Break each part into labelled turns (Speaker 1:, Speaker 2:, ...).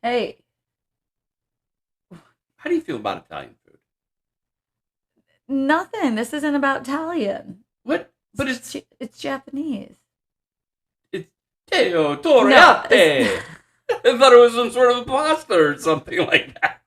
Speaker 1: Hey,
Speaker 2: How do you feel about Italian food?
Speaker 1: nothing. This isn't about Italian.
Speaker 2: What? But
Speaker 1: It's Japanese.
Speaker 2: it's Teo
Speaker 1: No,
Speaker 2: Torriatte. I thought it was some sort of pasta or something like that.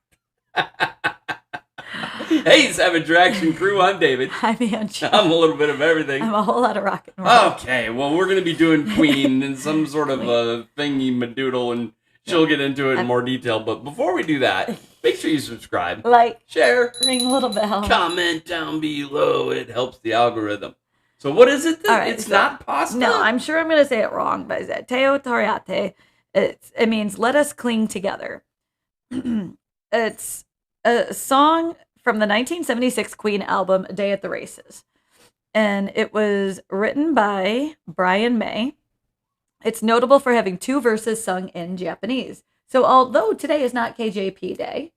Speaker 2: Hey, it's Savage Action Crew. I'm David.
Speaker 1: I'm Angie.
Speaker 2: I'm a little bit of everything.
Speaker 1: I'm a whole lot of rock and roll.
Speaker 2: Okay, well, we're going to be doing Queen and some sort of a thingy madoodle, and she'll get into it in more detail. But before we do that, make sure you subscribe,
Speaker 1: Like,
Speaker 2: share,
Speaker 1: ring a little bell.
Speaker 2: comment down below. It helps the algorithm. So what is it? It's not pasta?
Speaker 1: No, I'm sure I'm going to say it wrong, but it's Teo Torriatte. It means let us cling together. It's a song from the 1976 Queen album, A Day at the Races. And it was written by Brian May. It's notable for having two verses sung in Japanese. So although today is not KJP Day,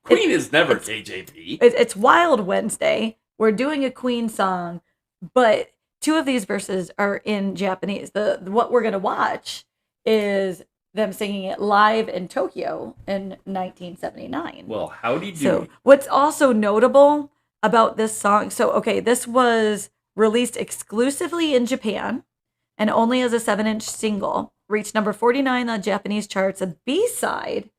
Speaker 2: Queen is never KJP.
Speaker 1: It's Wild Wednesday. We're doing a Queen song, but two of these verses are in Japanese. What we're going to watch is them singing it live in Tokyo in 1979.
Speaker 2: Well, howdy do.
Speaker 1: So what's also notable about this song, this was released exclusively in Japan and only as a 7-inch single, reached number 49 on Japanese charts. A B-side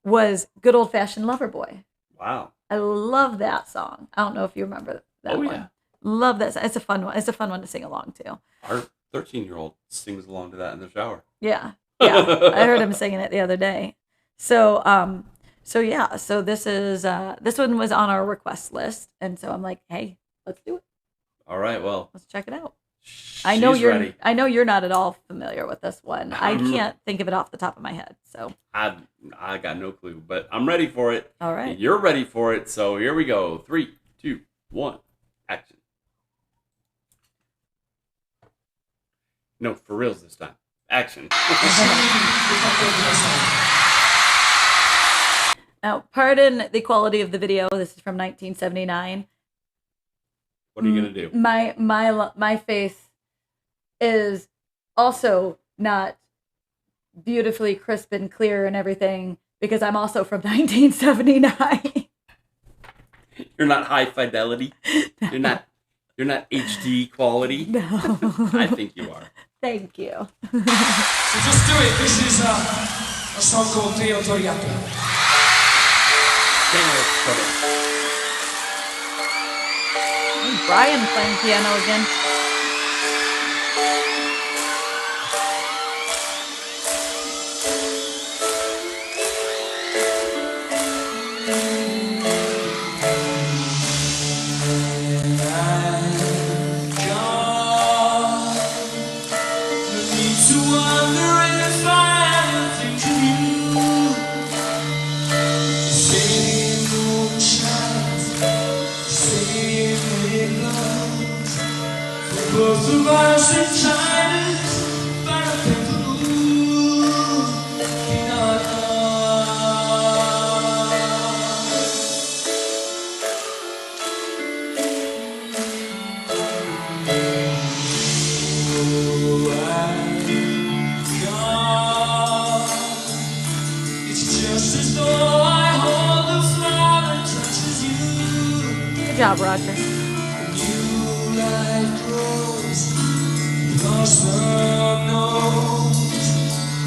Speaker 1: was Good Old Fashioned Lover Boy.
Speaker 2: Wow.
Speaker 1: I love that song. I don't know if you remember that one.
Speaker 2: Yeah.
Speaker 1: Love that. It's a fun one. It's a fun one to sing along to.
Speaker 2: Our 13-year-old sings along to that in the shower.
Speaker 1: Yeah. Yeah. I heard him singing it the other day. So this is this one was on our request list, and so I'm like, hey, let's do it.
Speaker 2: All right, well,
Speaker 1: let's check it out.
Speaker 2: I know
Speaker 1: you're not at all familiar with this one. I can't think of it off the top of my head. So
Speaker 2: I got no clue, but I'm ready for it.
Speaker 1: All right.
Speaker 2: You're ready for it. So here we go. 3, 2, 1, action. No, for reals this time. Action.
Speaker 1: Now, pardon the quality of the video. This is from 1979.
Speaker 2: What are you gonna do?
Speaker 1: My face is also not beautifully crisp and clear and everything because I'm also from 1979.
Speaker 2: You're not high fidelity. You're not HD quality.
Speaker 1: No.
Speaker 2: I think you are.
Speaker 1: Thank you.
Speaker 3: So just do it. This is a song called Teo Torriatte.
Speaker 1: Brian playing piano again.
Speaker 3: Both of us in China's it's just as though I hold the flower that touches you.
Speaker 1: Good job, Roger.
Speaker 3: Sun knows,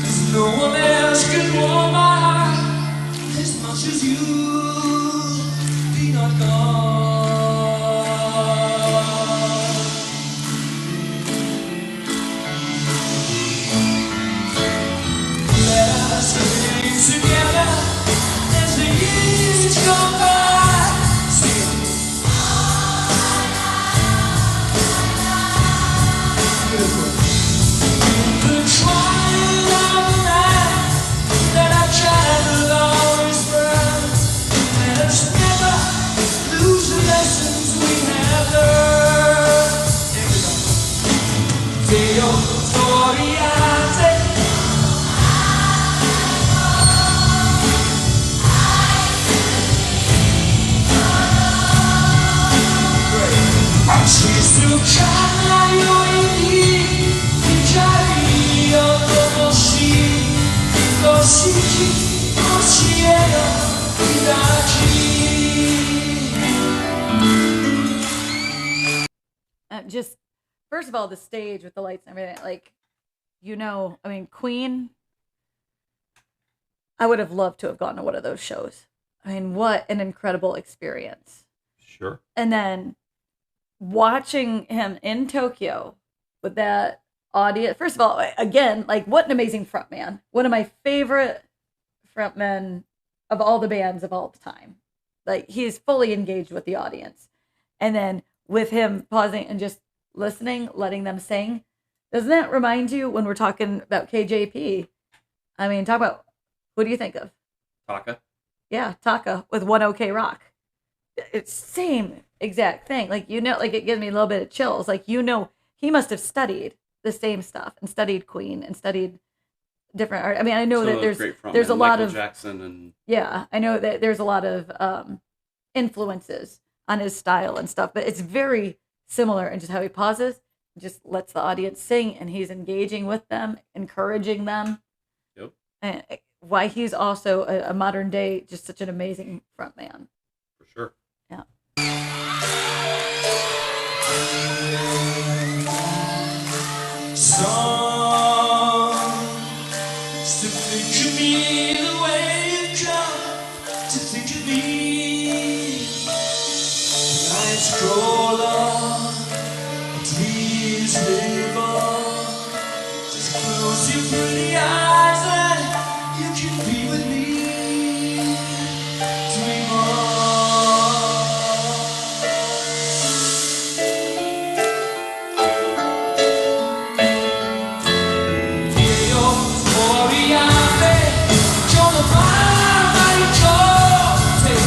Speaker 3: 'cause no one else can warm my heart as much as you. Be not gone. Let us cling together as the years go by. Sing. Beautiful.
Speaker 1: just first of all, the stage with the lights and everything, like, I mean, Queen, I would have loved to have gone to one of those shows. I mean, what an incredible experience.
Speaker 2: Sure.
Speaker 1: And then watching him in Tokyo with that audience. First of all, again, like, what an amazing frontman. One of my favorite frontmen of all the bands of all the time. Like, he's fully engaged with the audience. And then with him pausing and just listening, letting them sing. Doesn't that remind you when we're talking about KJP? I mean, talk about, who do you think of?
Speaker 2: Taka.
Speaker 1: Yeah, Taka with One OK Rock. It's same exact thing. Like, like, it gives me a little bit of chills. Like, he must have studied the same stuff and studied Queen and studied different art. I mean, I know that there's a lot of
Speaker 2: Jackson and
Speaker 1: I know that there's a lot of influences on his style and stuff, but it's very similar in just how he pauses, just lets the audience sing, and he's engaging with them, encouraging them.
Speaker 2: Yep.
Speaker 1: And why he's also a modern day, just such an amazing frontman.
Speaker 2: For sure.
Speaker 1: Yeah.
Speaker 3: To think of me the way you come to think of me. Nights grow long, dreams live on. Just close your pretty eyes and you can be with me. Dream on. Io Torriatte, giorno mai giorni.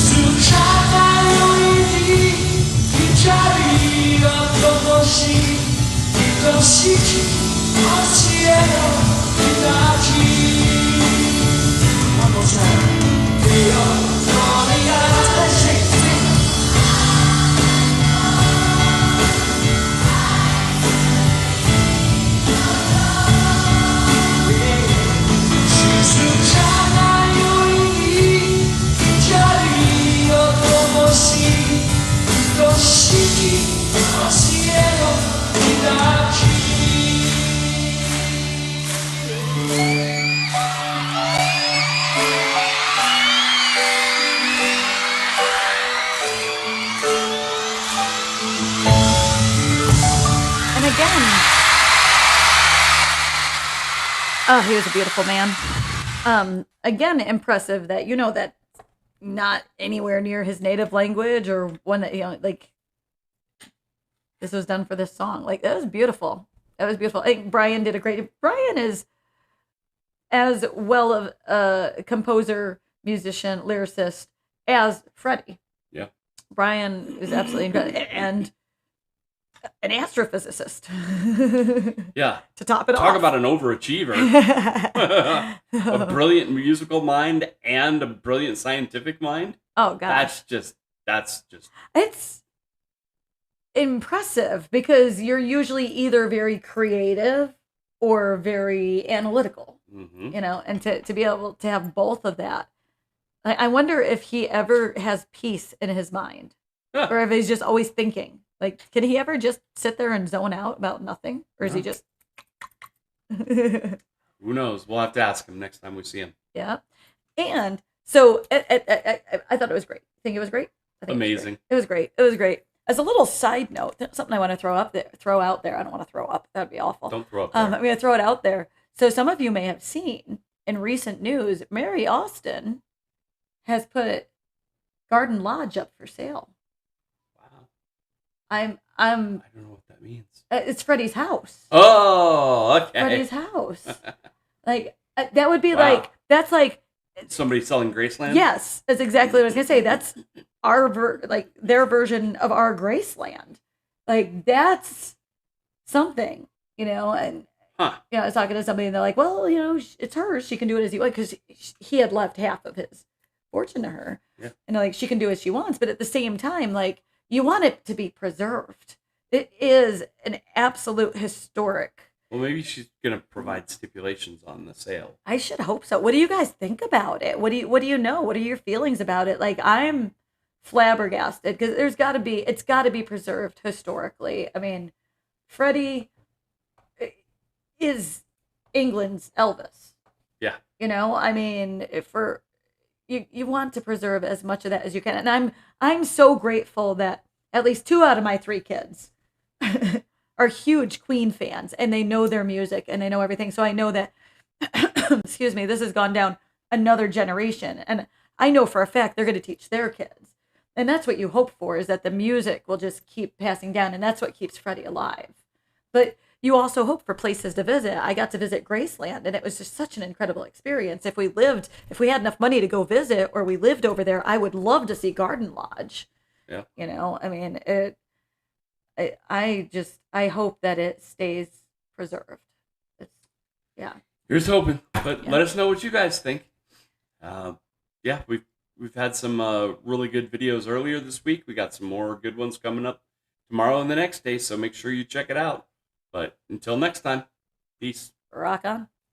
Speaker 3: Succiata io i chiari conosci, ti conosci, al cielo ti dacci. One more time. Io Torriatte.
Speaker 1: And again, oh, he was a beautiful man. Again, impressive that that not anywhere near his native language, or one that like, this was done for this song. Like, that was beautiful. That was beautiful. I think Brian did a great. Brian is as well of a composer, musician, lyricist as Freddie.
Speaker 2: Yeah.
Speaker 1: Brian is absolutely incredible, and an astrophysicist.
Speaker 2: Yeah.
Speaker 1: To top it off.
Speaker 2: Talk about an overachiever. A brilliant musical mind and a brilliant scientific mind.
Speaker 1: Oh, gosh.
Speaker 2: That's just.
Speaker 1: It's impressive because you're usually either very creative or very analytical, and to be able to have both of that. I wonder if he ever has peace in his mind, or if he's just always thinking. Like, can he ever just sit there and zone out about nothing? Or is he just...
Speaker 2: Who knows? We'll have to ask him next time we see him.
Speaker 1: Yeah. And so I thought it was great. Think it was great? I think
Speaker 2: Amazing.
Speaker 1: It was great. It was great. As a little side note, something I want to throw out there. I don't want to throw up. That'd be awful.
Speaker 2: Don't throw up there.
Speaker 1: I'm going to throw it out there. So some of you may have seen in recent news, Mary Austin has put Garden Lodge up for sale.
Speaker 2: I don't know what that means.
Speaker 1: It's Freddie's house.
Speaker 2: Oh, okay.
Speaker 1: Freddie's house. Like, that would be like, that's like
Speaker 2: somebody selling Graceland.
Speaker 1: Yes, that's exactly what I was gonna say. That's their version of our Graceland. Like, that's something, and I was talking to somebody and they're like, well, it's hers. She can do it as you want, because he had left half of his fortune to her, and like, she can do as she wants, but at the same time, like, you want it to be preserved. It is an absolute historic
Speaker 2: Well, maybe she's gonna provide stipulations on the sale.
Speaker 1: I should hope so. What do you guys think about it? What do you know? What are your feelings about it? Like, I'm flabbergasted because it's got to be preserved historically. I mean, Freddie is England's Elvis.
Speaker 2: Yeah.
Speaker 1: I mean, for you want to preserve as much of that as you can. And I'm so grateful that at least 2 out of my 3 kids are huge Queen fans and they know their music and they know everything. So I know that excuse me, this has gone down another generation, and I know for a fact they're going to teach their kids. And that's what you hope for, is that the music will just keep passing down, and that's what keeps Freddie alive. But you also hope for places to visit. I got to visit Graceland, and it was just such an incredible experience. If we had enough money to go visit, or we lived over there, I would love to see Garden Lodge.
Speaker 2: Yeah.
Speaker 1: I mean, I hope that it stays preserved. Yeah.
Speaker 2: Here's hoping, but
Speaker 1: Yeah.
Speaker 2: let us know what you guys think. Yeah, we've had some really good videos earlier this week. We got some more good ones coming up tomorrow and the next day, so make sure you check it out. But until next time, peace.
Speaker 1: Rock on.